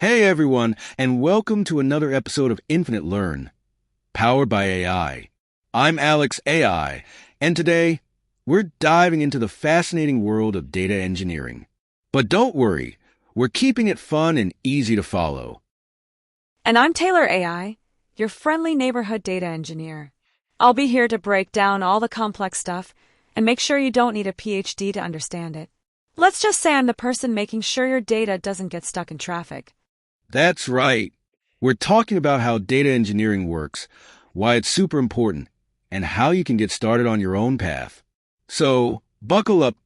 Hey everyone, and welcome to another episode of Infinite Learn, powered by AI. I'm Alex AI, and today we're diving into the fascinating world of data engineering. But don't worry, we're keeping it fun and easy to follow. And I'm Taylor AI, your friendly neighborhood data engineer. I'll be here to break down all the complex stuff and make sure you don't need a PhD to understand it. Let's just say I'm the person making sure your data doesn't get stuck in traffic. That's right. We're talking about how data engineering works, why it's super important, and how you can get started on your own path. So, buckle up.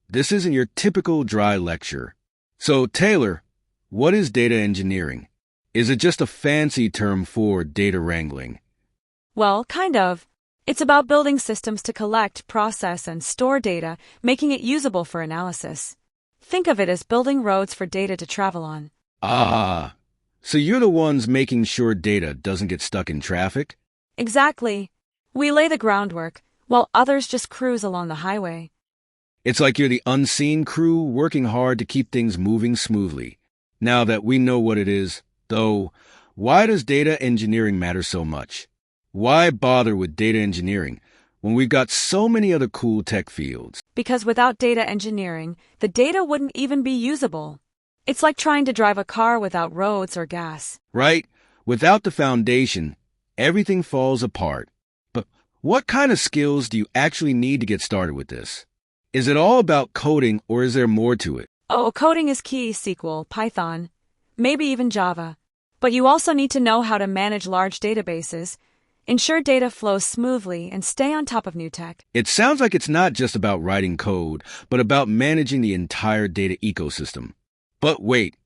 This isn't your typical dry lecture. So, Taylor, what is data engineering? Is it just a fancy term for data wrangling? Well, kind of. It's about building systems to collect, process, and store data, making it usable for analysis. Think of it as building roads for data to travel on. Ah, so you're the ones making sure data doesn't get stuck in traffic? Exactly. We lay the groundwork, while others just cruise along the highway. It's like you're the unseen crew working hard to keep things moving smoothly. Now that we know what it is, though, why does data engineering matter so much? Why bother with data engineering when we've got so many other cool tech fields? Because without data engineering, the data wouldn't even be usable. It's like trying to drive a car without roads or gas. Right? Without the foundation, everything falls apart. But what kind of skills do you actually need to get started with this? Is it all about coding or is there more to it? Oh, coding is key: SQL, Python, maybe even Java. But you also need to know how to manage large databases, ensure data flows smoothly, and stay on top of new tech. It sounds like it's not just about writing code, but about managing the entire data ecosystem. But wait,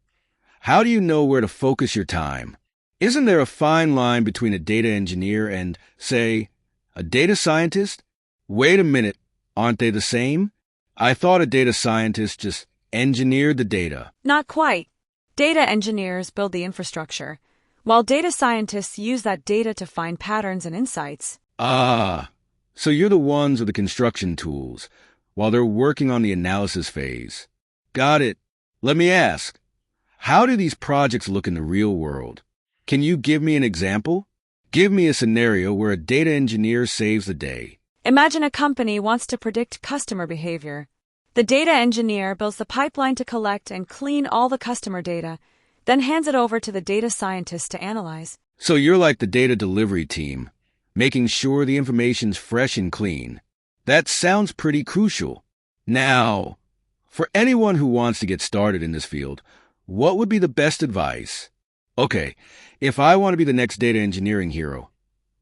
how do you know where to focus your time? Isn't there a fine line between a data engineer and, say, a data scientist? Wait a minute, aren't they the same? I thought a data scientist just engineered the data. Not quite. Data engineers build the infrastructure, while data scientists use that data to find patterns and insights. Ah, so you're the ones with the construction tools, while they're working on the analysis phase. Got it. Let me ask, how do these projects look in the real world? Can you give me an example? Give me a scenario where a data engineer saves the day. Imagine a company wants to predict customer behavior. The data engineer builds the pipeline to collect and clean all the customer data, then hands it over to the data scientist to analyze. So you're like the data delivery team, making sure the information's fresh and clean. That sounds pretty crucial. Now, for anyone who wants to get started in this field, what would be the best advice? Okay, if I want to be the next data engineering hero,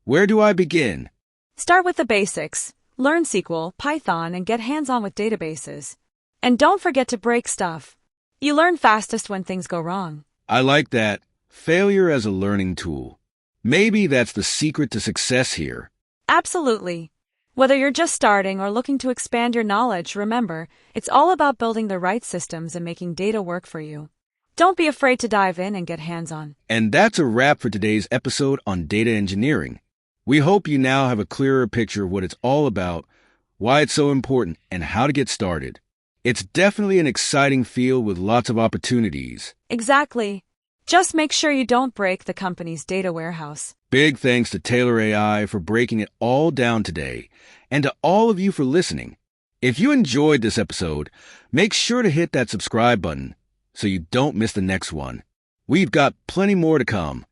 where do I begin? Start with the basics. Learn SQL, Python, and get hands-on with databases. And don't forget to break stuff. You learn fastest when things go wrong. I like that. Failure as a learning tool. Maybe that's the secret to success here. Absolutely. Whether you're just starting or looking to expand your knowledge, remember, it's all about building the right systems and making data work for you. Don't be afraid to dive in and get hands-on. And that's a wrap for today's episode on data engineering. We hope you now have a clearer picture of what it's all about, why it's so important, and how to get started. It's definitely an exciting field with lots of opportunities. Exactly. Just make sure you don't break the company's data warehouse. Big thanks to Taylor AI for breaking it all down today, and to all of you for listening. If you enjoyed this episode, make sure to hit that subscribe button so you don't miss the next one. We've got plenty more to come.